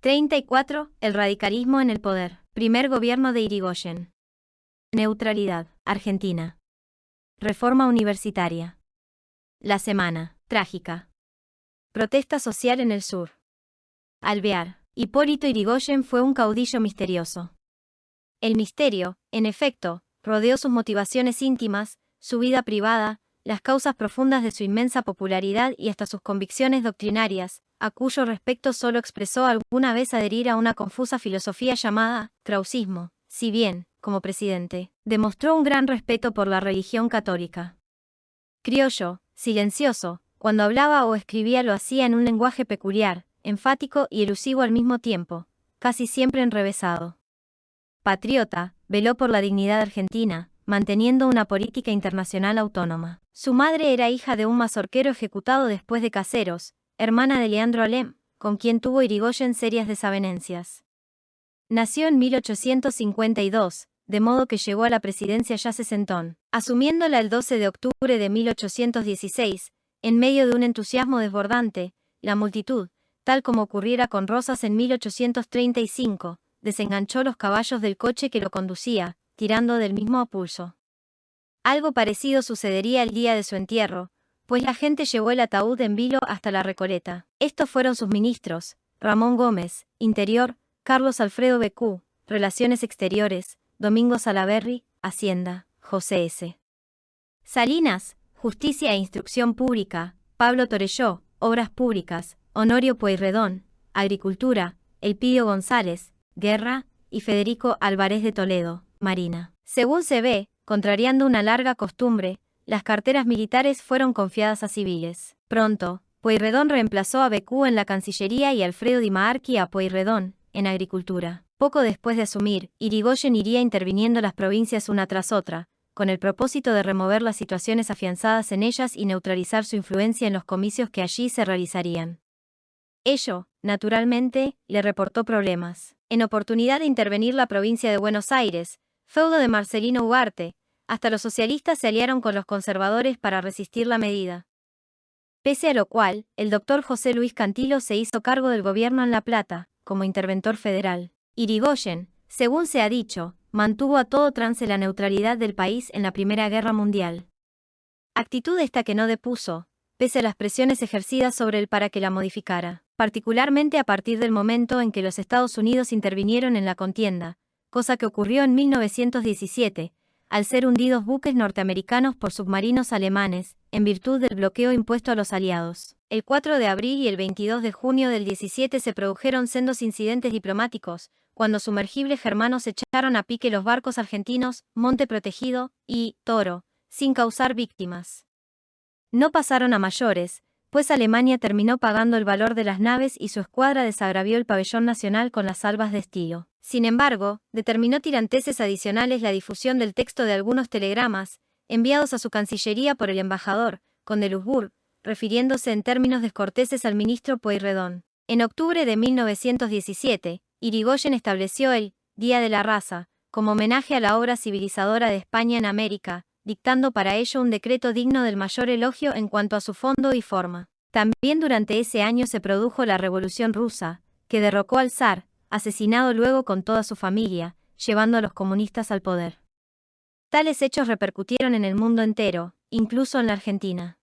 34. El radicalismo en el poder. Primer gobierno de Irigoyen. Neutralidad. Argentina. Reforma universitaria. La semana. Trágica. Protesta social en el sur. Alvear. Hipólito Yrigoyen fue un caudillo misterioso. El misterio, en efecto, rodeó sus motivaciones íntimas, su vida privada, las causas profundas de su inmensa popularidad y hasta sus convicciones doctrinarias, a cuyo respecto solo expresó alguna vez adherir a una confusa filosofía llamada krausismo, si bien, como presidente, demostró un gran respeto por la religión católica. Criollo, silencioso, cuando hablaba o escribía lo hacía en un lenguaje peculiar, enfático y elusivo al mismo tiempo, casi siempre enrevesado. Patriota, veló por la dignidad argentina, manteniendo una política internacional autónoma. Su madre era hija de un mazorquero ejecutado después de Caseros, hermana de Leandro Alem, con quien tuvo Irigoyen serias desavenencias. Nació en 1852, de modo que llegó a la presidencia ya sesentón, asumiéndola el 12 de octubre de 1816, en medio de un entusiasmo desbordante. La multitud, tal como ocurriera con Rosas en 1835, desenganchó los caballos del coche que lo conducía, tirando del mismo a pulso. Algo parecido sucedería el día de su entierro, pues la gente llevó el ataúd en vilo hasta la Recoleta. Estos fueron sus ministros: Ramón Gómez, Interior; Carlos Alfredo Becú, Relaciones Exteriores; Domingo Salaverry, Hacienda; José S. Salinas, Justicia e Instrucción Pública; Pablo Torelló, Obras Públicas; Honorio Pueyrredón, Agricultura; Elpidio González, Guerra; y Federico Álvarez de Toledo, Marina. Según se ve, contrariando una larga costumbre, las carteras militares fueron confiadas a civiles. Pronto, Pueyrredón reemplazó a Becú en la Cancillería y Alfredo Di Marchi a Pueyrredón, en Agricultura. Poco después de asumir, Irigoyen iría interviniendo las provincias una tras otra, con el propósito de remover las situaciones afianzadas en ellas y neutralizar su influencia en los comicios que allí se realizarían. Ello, naturalmente, le reportó problemas. En oportunidad de intervenir la provincia de Buenos Aires, feudo de Marcelino Ugarte, hasta los socialistas se aliaron con los conservadores para resistir la medida. Pese a lo cual, el doctor José Luis Cantilo se hizo cargo del gobierno en La Plata, como interventor federal. Irigoyen, según se ha dicho, mantuvo a todo trance la neutralidad del país en la Primera Guerra Mundial. Actitud esta que no depuso, pese a las presiones ejercidas sobre él para que la modificara, particularmente a partir del momento en que los Estados Unidos intervinieron en la contienda, cosa que ocurrió en 1917, al ser hundidos buques norteamericanos por submarinos alemanes, en virtud del bloqueo impuesto a los aliados. El 4 de abril y el 22 de junio del 17 se produjeron sendos incidentes diplomáticos, cuando sumergibles germanos echaron a pique los barcos argentinos Monte Protegido y Toro, sin causar víctimas. No pasaron a mayores, pues Alemania terminó pagando el valor de las naves y su escuadra desagravió el pabellón nacional con las salvas de estilo. Sin embargo, determinó tiranteses adicionales la difusión del texto de algunos telegramas, enviados a su cancillería por el embajador, conde Lusburg, refiriéndose en términos descorteses al ministro Pueyrredón. En octubre de 1917, Irigoyen estableció el Día de la Raza, como homenaje a la obra civilizadora de España en América, dictando para ello un decreto digno del mayor elogio en cuanto a su fondo y forma. También durante ese año se produjo la Revolución Rusa, que derrocó al zar, asesinado luego con toda su familia, llevando a los comunistas al poder. Tales hechos repercutieron en el mundo entero, incluso en la Argentina.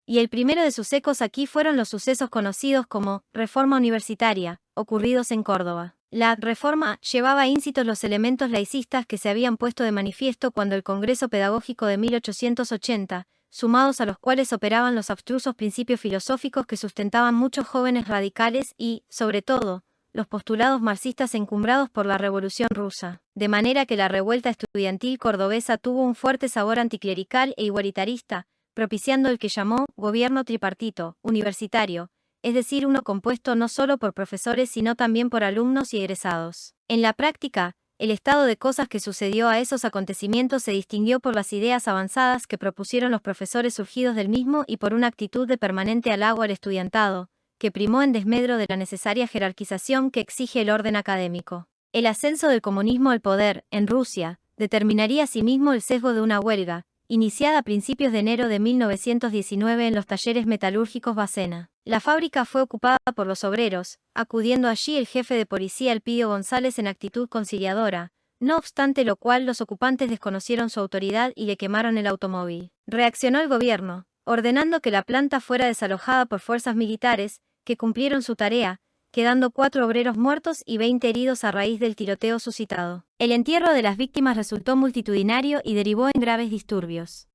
Y el primero de sus ecos aquí fueron los sucesos conocidos como Reforma Universitaria, ocurridos en Córdoba. La reforma llevaba íncitos los elementos laicistas que se habían puesto de manifiesto cuando el Congreso Pedagógico de 1880, sumados a los cuales operaban los abstrusos principios filosóficos que sustentaban muchos jóvenes radicales y, sobre todo, los postulados marxistas encumbrados por la Revolución Rusa, de manera que la revuelta estudiantil cordobesa tuvo un fuerte sabor anticlerical e igualitarista, propiciando el que llamó gobierno tripartito, universitario, es decir, uno compuesto no solo por profesores sino también por alumnos y egresados. En la práctica, el estado de cosas que sucedió a esos acontecimientos se distinguió por las ideas avanzadas que propusieron los profesores surgidos del mismo y por una actitud de permanente halago al estudiantado, que primó en desmedro de la necesaria jerarquización que exige el orden académico. El ascenso del comunismo al poder, en Rusia, determinaría asimismo el sesgo de una huelga, iniciada a principios de enero de 1919 en los talleres metalúrgicos Bacena. La fábrica fue ocupada por los obreros, acudiendo allí el jefe de policía Elpidio González en actitud conciliadora, no obstante lo cual los ocupantes desconocieron su autoridad y le quemaron el automóvil. Reaccionó el gobierno, ordenando que la planta fuera desalojada por fuerzas militares, que cumplieron su tarea, quedando 4 obreros muertos y 20 heridos a raíz del tiroteo suscitado. El entierro de las víctimas resultó multitudinario y derivó en graves disturbios.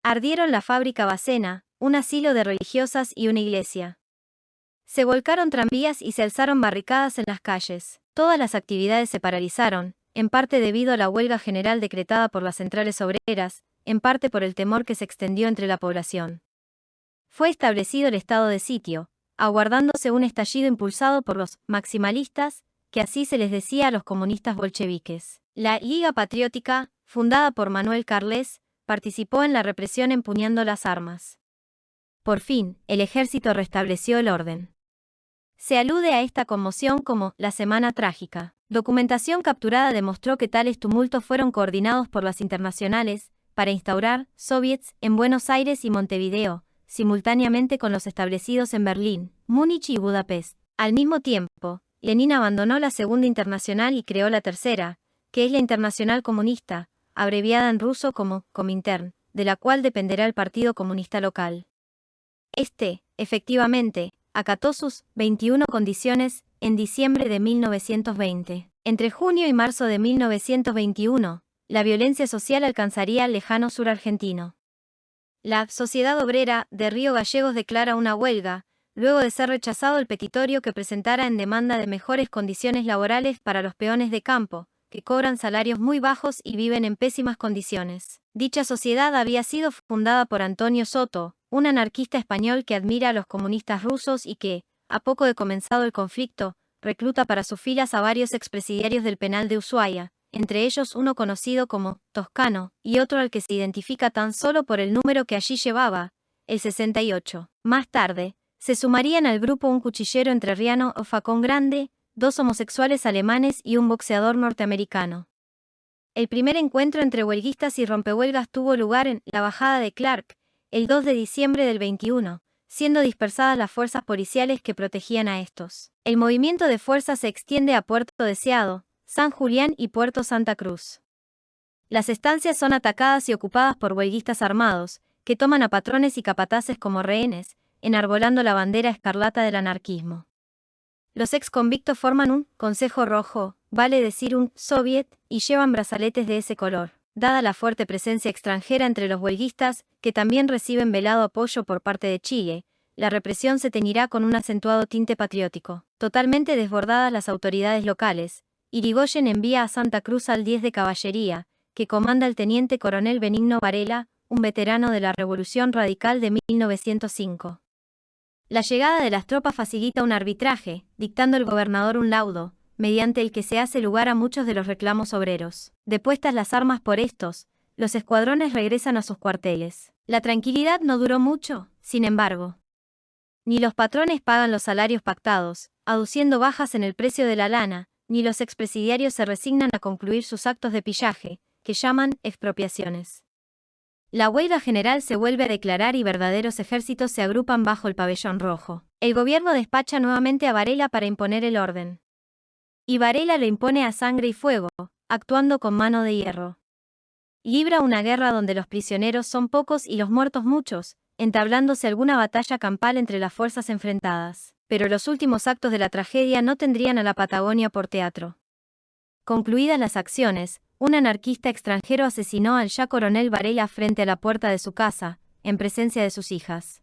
Ardieron la fábrica Bacena, un asilo de religiosas y una iglesia. Se volcaron tranvías y se alzaron barricadas en las calles. Todas las actividades se paralizaron, en parte debido a la huelga general decretada por las centrales obreras, en parte por el temor que se extendió entre la población. Fue establecido el estado de sitio, aguardándose un estallido impulsado por los maximalistas, que así se les decía a los comunistas bolcheviques. La Liga Patriótica, fundada por Manuel Carles, participó en la represión empuñando las armas. Por fin, el ejército restableció el orden. Se alude a esta conmoción como la Semana Trágica. Documentación capturada demostró que tales tumultos fueron coordinados por las internacionales para instaurar soviets en Buenos Aires y Montevideo, simultáneamente con los establecidos en Berlín, Múnich y Budapest. Al mismo tiempo, Lenin abandonó la Segunda Internacional y creó la tercera, que es la Internacional Comunista, abreviada en ruso como Comintern, de la cual dependerá el Partido Comunista local. Efectivamente, acató sus 21 condiciones en diciembre de 1920. Entre junio y marzo de 1921, la violencia social alcanzaría el lejano sur argentino. La Sociedad Obrera de Río Gallegos declara una huelga, luego de ser rechazado el petitorio que presentara en demanda de mejores condiciones laborales para los peones de campo, que cobran salarios muy bajos y viven en pésimas condiciones. Dicha sociedad había sido fundada por Antonio Soto, un anarquista español que admira a los comunistas rusos y que, a poco de comenzado el conflicto, recluta para sus filas a varios expresidiarios del penal de Ushuaia, entre ellos uno conocido como Toscano, y otro al que se identifica tan solo por el número que allí llevaba, el 68. Más tarde, se sumarían al grupo un cuchillero entrerriano o Facón Grande, 2 homosexuales alemanes y un boxeador norteamericano. El primer encuentro entre huelguistas y rompehuelgas tuvo lugar en la bajada de Clark, el 2 de diciembre del 21, siendo dispersadas las fuerzas policiales que protegían a estos. El movimiento de fuerzas se extiende a Puerto Deseado, San Julián y Puerto Santa Cruz. Las estancias son atacadas y ocupadas por huelguistas armados, que toman a patrones y capataces como rehenes, enarbolando la bandera escarlata del anarquismo. Los exconvictos forman un Consejo Rojo, vale decir un Soviet, y llevan brazaletes de ese color. Dada la fuerte presencia extranjera entre los huelguistas, que también reciben velado apoyo por parte de Chile, la represión se teñirá con un acentuado tinte patriótico. Totalmente desbordadas las autoridades locales, Irigoyen envía a Santa Cruz al 10 de Caballería, que comanda el teniente coronel Benigno Varela, un veterano de la Revolución Radical de 1905. La llegada de las tropas facilita un arbitraje, dictando el gobernador un laudo, mediante el que se hace lugar a muchos de los reclamos obreros. Depuestas las armas por estos, los escuadrones regresan a sus cuarteles. La tranquilidad no duró mucho, sin embargo. Ni los patrones pagan los salarios pactados, aduciendo bajas en el precio de la lana, ni los expresidiarios se resignan a concluir sus actos de pillaje, que llaman expropiaciones. La huelga general se vuelve a declarar y verdaderos ejércitos se agrupan bajo el pabellón rojo. El gobierno despacha nuevamente a Varela para imponer el orden. Y Varela lo impone a sangre y fuego, actuando con mano de hierro. Libra una guerra donde los prisioneros son pocos y los muertos muchos, entablándose alguna batalla campal entre las fuerzas enfrentadas. Pero los últimos actos de la tragedia no tendrían a la Patagonia por teatro. Concluidas las acciones, un anarquista extranjero asesinó al ya coronel Varela frente a la puerta de su casa, en presencia de sus hijas.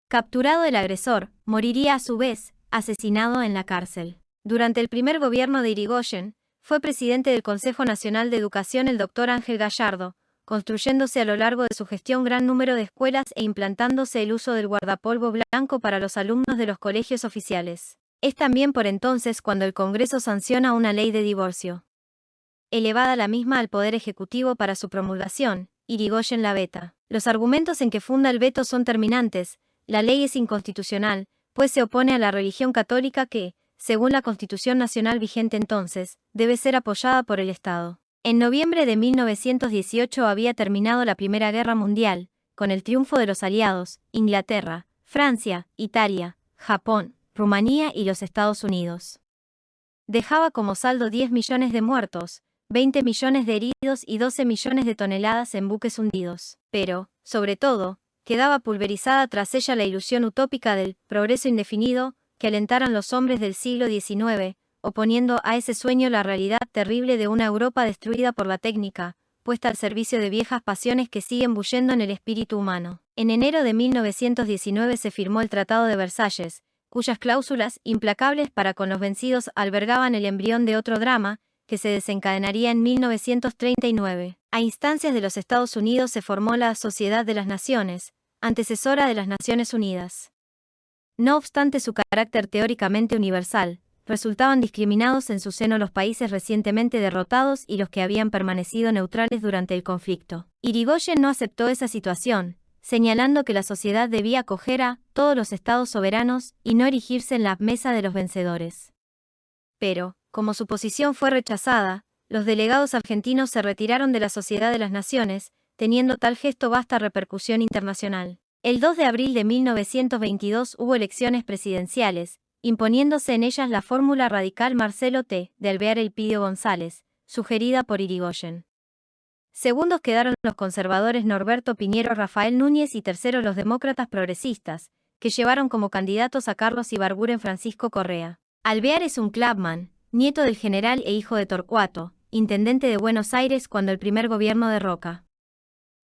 Capturado el agresor, moriría a su vez, asesinado en la cárcel. Durante el primer gobierno de Irigoyen, fue presidente del Consejo Nacional de Educación el Dr. Ángel Gallardo, construyéndose a lo largo de su gestión gran número de escuelas e implantándose el uso del guardapolvo blanco para los alumnos de los colegios oficiales. Es también por entonces cuando el Congreso sanciona una ley de divorcio. Elevada la misma al Poder Ejecutivo para su promulgación, Irigoyen la veta. Los argumentos en que funda el veto son terminantes: la ley es inconstitucional, pues se opone a la religión católica que, según la Constitución Nacional vigente entonces, debe ser apoyada por el Estado. En noviembre de 1918 había terminado la Primera Guerra Mundial, con el triunfo de los aliados, Inglaterra, Francia, Italia, Japón, Rumanía y los Estados Unidos. Dejaba como saldo 10 millones de muertos, 20 millones de heridos y 12 millones de toneladas en buques hundidos. Pero, sobre todo, quedaba pulverizada tras ella la ilusión utópica del progreso indefinido que alentaran los hombres del siglo XIX, oponiendo a ese sueño la realidad terrible de una Europa destruida por la técnica, puesta al servicio de viejas pasiones que siguen bullendo en el espíritu humano. En enero de 1919 se firmó el Tratado de Versalles, cuyas cláusulas, implacables para con los vencidos, albergaban el embrión de otro drama, que se desencadenaría en 1939. A instancias de los Estados Unidos se formó la Sociedad de las Naciones, antecesora de las Naciones Unidas. No obstante su carácter teóricamente universal, resultaban discriminados en su seno los países recientemente derrotados y los que habían permanecido neutrales durante el conflicto. Irigoyen no aceptó esa situación, señalando que la sociedad debía acoger a todos los estados soberanos y no erigirse en la mesa de los vencedores. Pero, como su posición fue rechazada, los delegados argentinos se retiraron de la Sociedad de las Naciones, teniendo tal gesto vasta repercusión internacional. El 2 de abril de 1922 hubo elecciones presidenciales, imponiéndose en ellas la fórmula radical Marcelo T. de Alvear Elpidio González, sugerida por Irigoyen. Segundos quedaron los conservadores Norberto Piñero Rafael Núñez y terceros los demócratas progresistas, que llevaron como candidatos a Carlos Ibarguren Francisco Correa. Alvear es un clubman, nieto del general e hijo de Torcuato, intendente de Buenos Aires cuando el primer gobierno de Roca.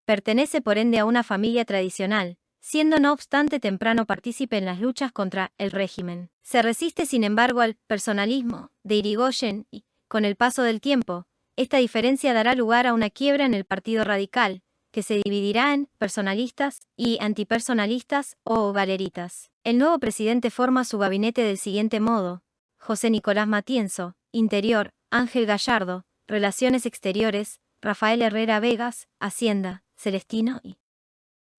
Pertenece por ende a una familia tradicional, siendo no obstante temprano partícipe en las luchas contra el régimen. Se resiste sin embargo al personalismo de Irigoyen y, con el paso del tiempo, esta diferencia dará lugar a una quiebra en el Partido Radical, que se dividirá en personalistas y antipersonalistas o galeritas. El nuevo presidente forma su gabinete del siguiente modo: José Nicolás Matienzo, Interior, Ángel Gallardo, Relaciones Exteriores, Rafael Herrera Vegas, Hacienda, Celestino y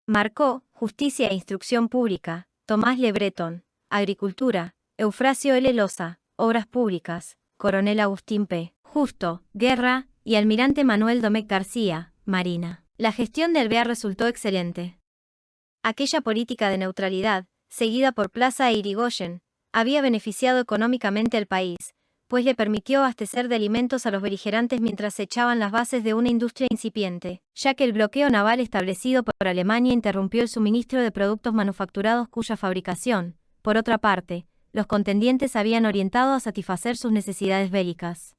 Marcó, Justicia e Instrucción Pública, Tomás Le Breton, Agricultura, Eufrasio L. Loza, Obras Públicas, Coronel Agustín P. Justo, Guerra, y Almirante Manuel Domecq García, Marina. La gestión de Alvear resultó excelente. Aquella política de neutralidad, seguida por Plaza e Irigoyen, había beneficiado económicamente al país, pues le permitió abastecer de alimentos a los beligerantes mientras se echaban las bases de una industria incipiente, ya que el bloqueo naval establecido por Alemania interrumpió el suministro de productos manufacturados cuya fabricación, por otra parte, los contendientes habían orientado a satisfacer sus necesidades bélicas.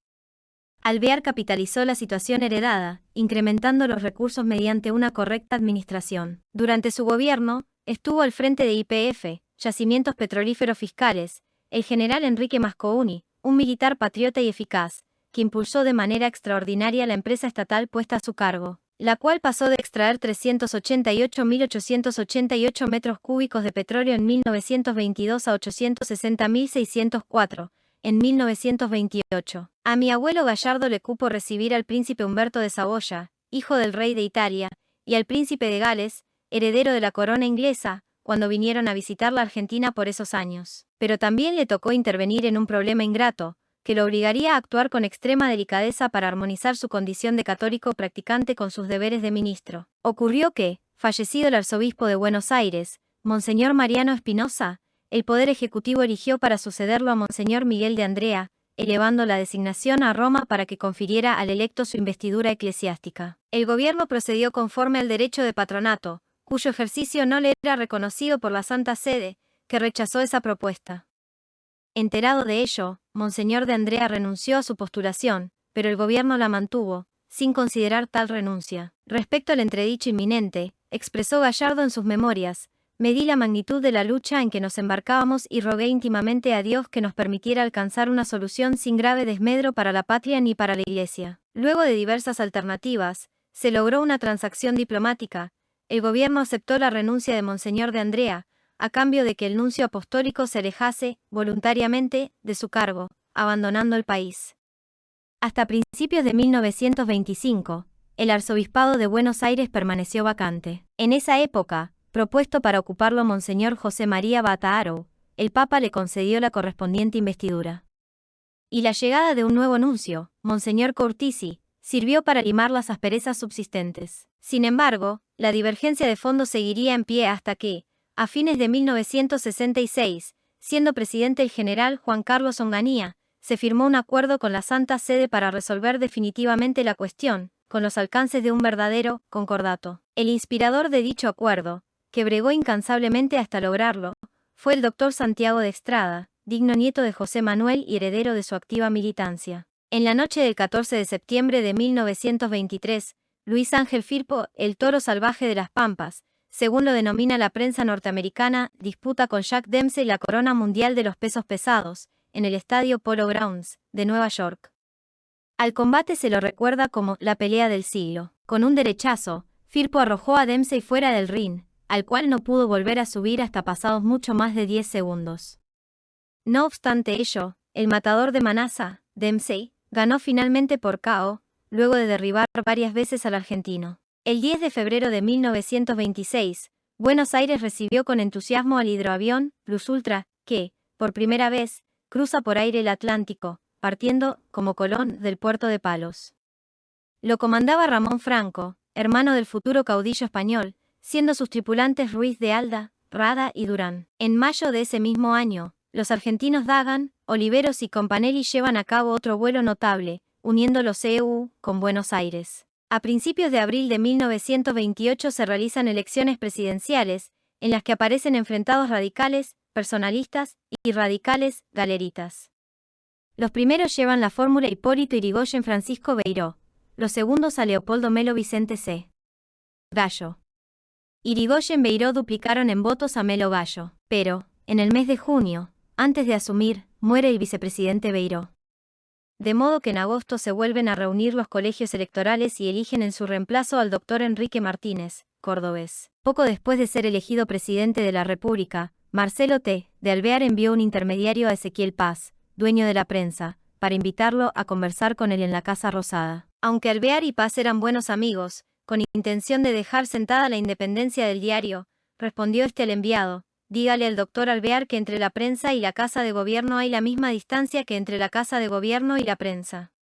Alvear capitalizó la situación heredada, incrementando los recursos mediante una correcta administración. Durante su gobierno, estuvo al frente de YPF, Yacimientos Petrolíferos Fiscales, el general Enrique Mascouni, un militar patriota y eficaz, que impulsó de manera extraordinaria la empresa estatal puesta a su cargo, la cual pasó de extraer 388.888 metros cúbicos de petróleo en 1922 a 860.604, en 1928. A mi abuelo Gallardo le cupo recibir al príncipe Humberto de Saboya, hijo del rey de Italia, y al príncipe de Gales, heredero de la corona inglesa, cuando vinieron a visitar la Argentina por esos años. Pero también le tocó intervenir en un problema ingrato, que lo obligaría a actuar con extrema delicadeza para armonizar su condición de católico practicante con sus deberes de ministro. Ocurrió que, fallecido el arzobispo de Buenos Aires, Monseñor Mariano Espinosa, el Poder Ejecutivo eligió para sucederlo a Monseñor Miguel de Andrea, elevando la designación a Roma para que confiriera al electo su investidura eclesiástica. El gobierno procedió conforme al derecho de patronato, cuyo ejercicio no le era reconocido por la Santa Sede, que rechazó esa propuesta. Enterado de ello, Monseñor de Andrea renunció a su postulación, pero el gobierno la mantuvo, sin considerar tal renuncia. Respecto al entredicho inminente, expresó Gallardo en sus memorias: medí la magnitud de la lucha en que nos embarcábamos y rogué íntimamente a Dios que nos permitiera alcanzar una solución sin grave desmedro para la patria ni para la Iglesia. Luego de diversas alternativas, se logró una transacción diplomática. El gobierno aceptó la renuncia de Monseñor de Andrea, a cambio de que el nuncio apostólico se alejase, voluntariamente, de su cargo, abandonando el país. Hasta principios de 1925, el arzobispado de Buenos Aires permaneció vacante. En esa época, propuesto para ocuparlo Monseñor José María Bataaro, el Papa le concedió la correspondiente investidura. Y la llegada de un nuevo nuncio, Monseñor Curtisi, sirvió para limar las asperezas subsistentes. Sin embargo, la divergencia de fondo seguiría en pie hasta que, A fines de 1966, siendo presidente el general Juan Carlos Onganía, se firmó un acuerdo con la Santa Sede para resolver definitivamente la cuestión, con los alcances de un verdadero concordato. El inspirador de dicho acuerdo, que bregó incansablemente hasta lograrlo, fue el doctor Santiago de Estrada, digno nieto de José Manuel y heredero de su activa militancia. En la noche del 14 de septiembre de 1923, Luis Ángel Firpo, el toro salvaje de las Pampas, según lo denomina la prensa norteamericana, disputa con Jack Dempsey la corona mundial de los pesos pesados, en el estadio Polo Grounds, de Nueva York. Al combate se lo recuerda como la pelea del siglo. Con un derechazo, Firpo arrojó a Dempsey fuera del ring, al cual no pudo volver a subir hasta pasados mucho más de 10 segundos. No obstante ello, el matador de Manassa, Dempsey, ganó finalmente por KO, luego de derribar varias veces al argentino. El 10 de febrero de 1926, Buenos Aires recibió con entusiasmo al hidroavión Plus Ultra, que, por primera vez, cruza por aire el Atlántico, partiendo, como Colón, del puerto de Palos. Lo comandaba Ramón Franco, hermano del futuro caudillo español, siendo sus tripulantes Ruiz de Alda, Rada y Durán. En mayo de ese mismo año, los argentinos Dagan, Oliveros y Campanelli llevan a cabo otro vuelo notable, uniendo los EU con Buenos Aires. A principios de abril de 1928 se realizan elecciones presidenciales, en las que aparecen enfrentados radicales, personalistas y radicales, galeritas. Los primeros llevan la fórmula Hipólito Yrigoyen Francisco Beiró, los segundos a Leopoldo Melo Vicente C. Gallo. Yrigoyen Beiró duplicaron en votos a Melo Gallo, pero, en el mes de junio, antes de asumir, muere el vicepresidente Beiró. De modo que en agosto se vuelven a reunir los colegios electorales y eligen en su reemplazo al doctor Enrique Martínez, cordobés. Poco después de ser elegido presidente de la República, Marcelo T. de Alvear envió un intermediario a Ezequiel Paz, dueño de la prensa, para invitarlo a conversar con él en la Casa Rosada. Aunque Alvear y Paz eran buenos amigos, con intención de dejar sentada la independencia del diario, respondió este al enviado: dígale al doctor Alvear que entre la prensa y la Casa de Gobierno hay la misma distancia que entre la Casa de Gobierno y la prensa.